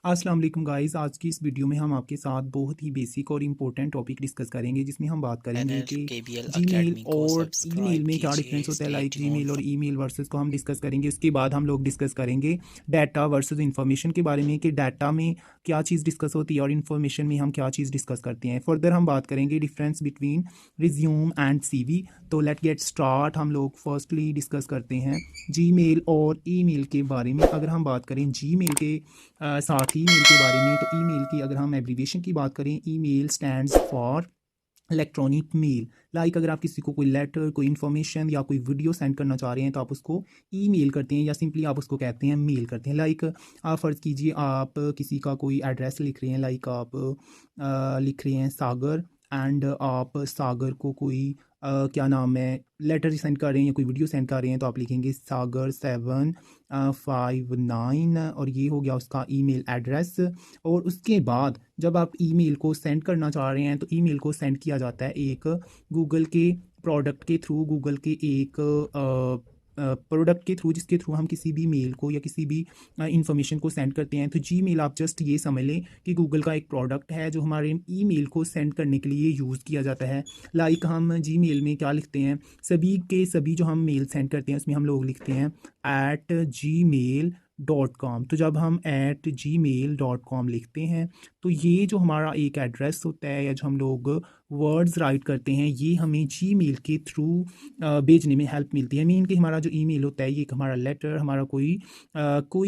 अस्सलाम वालेकुम गाइस। आज की इस वीडियो में हम आपके साथ बहुत ही बेसिक और इम्पोर्टेंट टॉपिक डिस्कस करेंगे, जिसमें हम बात करेंगे चैनल कि केबीएल जीमेल एकेडमी को और ईमेल सब्सक्राइब में क्या कीजिए। डिफरेंस होता है। स्टे लाइक ट्यून जीमेल और फॉर ईमेल वर्सेस को हम डिस्कस करेंगे। उसके बाद हम लोग डिस्कस करेंगे डाटा वर्सेस इंफॉर्मेशन के बारे में, कि डाटा में क्या चीज़ डिस्कस होती है और इन्फॉर्मेशन में हम क्या चीज़ डिस्कस करते हैं। फर्दर हम बात करेंगे difference between resume and CV. तो लेट गेट स्टार्ट। हम लोग फर्स्टली डिस्कस करते हैं जीमेल और ईमेल के बारे में। अगर हम बात करें जीमेल के साथ ही ईमेल के बारे में, तो ईमेल की अगर हम एब्रीविएशन की बात करें, email stands for electronic mail. Like अगर आप किसी को कोई लेटर, कोई इन्फॉर्मेशन या कोई वीडियो सेंड करना चाह रहे हैं, तो आप उसको ईमेल करते हैं या सिंपली आप उसको कहते हैं मेल करते हैं। लाइक आप फ़र्ज़ कीजिए आप किसी का कोई एड्रेस लिख रहे हैं। लाइक आप लिख रहे हैं सागर, एंड आप सागर को कोई क्या नाम है लेटर सेंड कर रहे हैं या कोई वीडियो सेंड कर रहे हैं, तो आप लिखेंगे सागर 759, और ये हो गया उसका ईमेल एड्रेस। और उसके बाद जब आप ईमेल को सेंड करना चाह रहे हैं, तो ईमेल को सेंड किया जाता है एक गूगल के प्रोडक्ट के थ्रू, गूगल के एक प्रोडक्ट के थ्रू, जिसके थ्रू हम किसी भी मेल को या किसी भी इंफॉर्मेशन को सेंड करते हैं। तो जीमेल आप जस्ट ये समझ लें कि गूगल का एक प्रोडक्ट है जो हमारे ईमेल को सेंड करने के लिए यूज़ किया जाता है। लाइक हम जीमेल में क्या लिखते हैं, सभी के सभी जो हम मेल सेंड करते हैं उसमें हम लोग लिखते हैं @gmail.com। तो जब हम @gmail.com लिखते हैं, तो ये जो हमारा एक एड्रेस होता है या जो हम लोग वर्ड्स राइट करते हैं, ये हमें जीमेल के थ्रू भेजने में हेल्प मिलती है। मीन कि हमारा जो ईमेल होता है, ये एक हमारा लेटर, हमारा कोई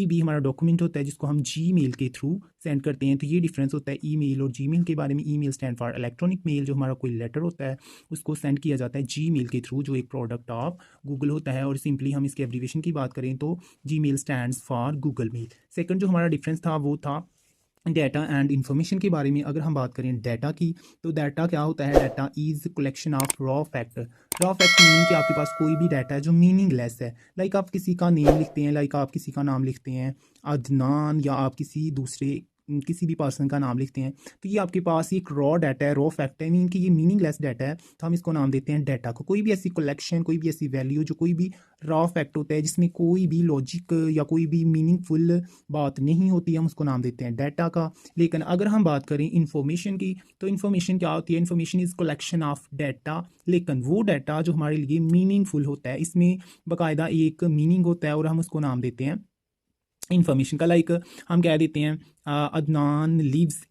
भी हमारा डॉक्यूमेंट होता है जिसको हम जीमेल के थ्रू सेंड करते हैं। तो ये डिफरेंस होता है ईमेल और जीमेल के बारे में। Email stand for electronic mail, जो हमारा कोई लेटर होता है उसको सेंड किया जाता है जीमेल के थ्रू, जो एक प्रोडक्ट ऑफ गूगल होता है। और सिंपली हम इसके एब्रीविएशन की बात करें तो Gmail stands for Google mail. Second जो हमारा डिफरेंस था वो था डाटा एंड इन्फॉर्मेशन के बारे में। अगर हम बात करें डाटा की, तो डाटा क्या होता है, data is collection of raw fact. Raw fact meaning कि आपके पास कोई भी डाटा है जो मीनिंगलेस है। लाइक आप किसी का नेम लिखते हैं, लाइक आप किसी का नाम लिखते हैं अदनान, या आप किसी भी पर्सन का नाम लिखते हैं, तो ये आपके पास एक रॉ डाटा है, रॉ फैक्ट है, मीन कि ये मीनिंगलेस डाटा है, तो हम इसको नाम देते हैं डाटा को। कोई भी ऐसी कलेक्शन, कोई भी ऐसी वैल्यू जो कोई भी रॉ फैक्ट होता है जिसमें कोई भी लॉजिक या कोई भी मीनिंगफुल बात नहीं होती, हम उसको नाम देते हैं डाटा का। लेकिन अगर हम बात करें इन्फॉर्मेशन की, तो इन्फॉर्मेशन क्या होती है, information is collection of data. लेकिन वो डाटा जो हमारे लिए मीनिंगफुल होता है, इसमें बाकायदा एक मीनिंग होता है और हम उसको नाम देते हैं इन्फॉर्मेशन का। लाइक हम कह देते हैं अदनान लिव्स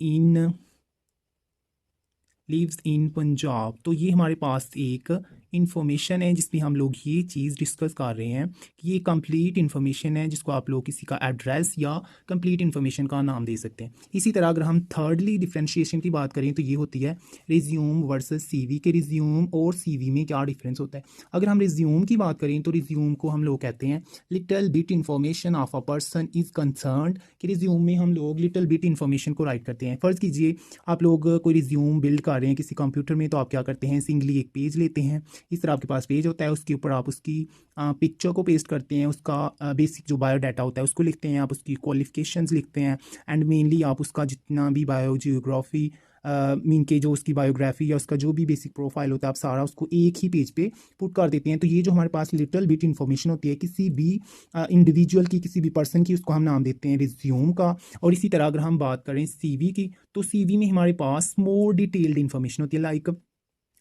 इन पंजाब। तो ये हमारे पास एक इन्फॉर्मेशन है जिसमें हम लोग ये चीज़ डिस्कस कर रहे हैं कि ये कंप्लीट इन्फॉर्मेशन है, जिसको आप लोग किसी का एड्रेस या कंप्लीट इन्फॉर्मेशन का नाम दे सकते हैं। इसी तरह अगर हम थर्डली डिफ्रेंशिएशन की बात करें, तो ये होती है रिज्यूम वर्सेस सीवी के। रिज्यूम और सीवी में क्या डिफरेंस होता है। अगर हम रिज्यूम की बात करें, तो रिज्यूम को हम लोग कहते हैं little bit information of a person is concerned, कि रिज्यूम में हम लोग लिटिल बिट इन्फॉर्मेशन को राइट करते हैं। फ़र्ज़ कीजिए आप लोग कोई रिज्यूम बिल्ड कर रहे हैं किसी कंप्यूटर में, तो आप क्या करते हैं, सिंगली एक पेज लेते हैं। इस तरह आपके पास पेज होता है, उसके ऊपर आप उसकी पिक्चर को पेस्ट करते हैं, उसका बेसिक जो बायोडाटा होता है उसको लिखते हैं, आप उसकी क्वालिफिकेशंस लिखते हैं, एंड मेनली आप उसका जितना भी बायोजियोग्राफी मीन के जो उसकी बायोग्राफी या उसका जो भी बेसिक प्रोफाइल होता है, आप सारा उसको एक ही पेज पे पुट कर देते हैं। तो ये जो हमारे पास लिटिल बिट इन्फॉर्मेशन होती है किसी भी इंडिविजुअल की, किसी भी पर्सन की, उसको हम नाम देते हैं रिज्यूम का। और इसी तरह अगर हम बात करें सीवी की, तो सीवी में हमारे पास मोर डिटेल्ड इन्फॉर्मेशन होती है। लाइक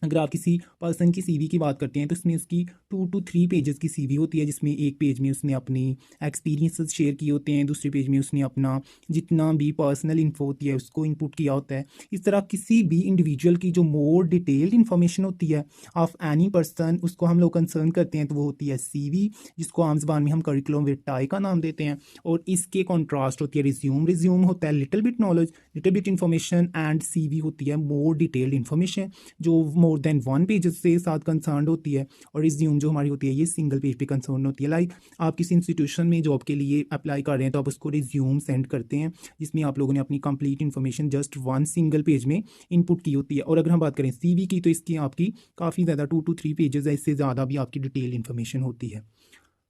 अगर आप किसी पर्सन की सीवी की बात करते हैं, तो उसमें उसकी 2 to 3 पेजेस की सीवी होती है, जिसमें एक पेज में उसने अपनी एक्सपीरियंसेस शेयर किए होते हैं, दूसरे पेज में उसने अपना जितना भी पर्सनल इन्फो होती है उसको इनपुट किया होता है। इस तरह किसी भी इंडिविजुअल की जो मोर डिटेल्ड इन्फॉर्मेशन होती है ऑफ एनी पर्सन, उसको हम लोग कंसर्न करते हैं, तो वो होती है सीवी, जिसको आम जबान में हम करिकुलम विटाए का नाम देते हैं। और इसके कॉन्ट्रास्ट होती है रिज्यूम। रिज्यूम होता है little bit knowledge, little bit information, and CV होती है मोर डिटेल्ड इन्फॉर्मेशन जो मोर देन 1 पेज से साथ कंसर्न होती है। और रिज्यूम जो हमारी होती है ये सिंगल पेज पे कंसर्न होती है। लाइक आप किसी इंस्टीट्यूशन में जॉब के लिए अप्लाई कर रहे हैं, तो आप उसको रिज्यूम सेंड करते हैं, जिसमें आप लोगों ने अपनी complete information just 1 single page में इनपुट की होती है। और अगर हम बात करें सीवी की, तो इसकी आपकी काफ़ी ज़्यादा 2 to 3 पेजेस है, इससे ज़्यादा भी आपकी डिटेल इन्फॉर्मेशन होती है।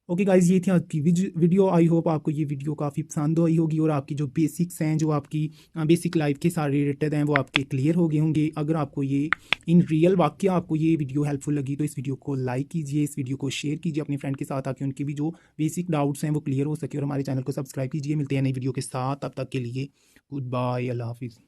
ओके गाइज, ये थी आपकी वीडियो। आई होप आपको ये वीडियो काफ़ी पसंद आई होगी और आपकी जो बेसिक्स हैं, जो आपकी बेसिक लाइफ के सारे रिलेटेड हैं, वो आपके क्लियर हो गए होंगे। अगर आपको ये इन रियल वाकई आपको ये वीडियो हेल्पफुल लगी तो इस वीडियो को लाइक कीजिए, इस वीडियो को शेयर कीजिए अपने फ्रेंड के साथ, ताकि उनकी भी जो बेसिक डाउट्स हैं वो क्लियर हो सके। और हमारे चैनल को सब्सक्राइब कीजिए। मिलते हैं नई वीडियो के साथ, तब तक के लिए गुड बाय, अल्लाह हाफिज़।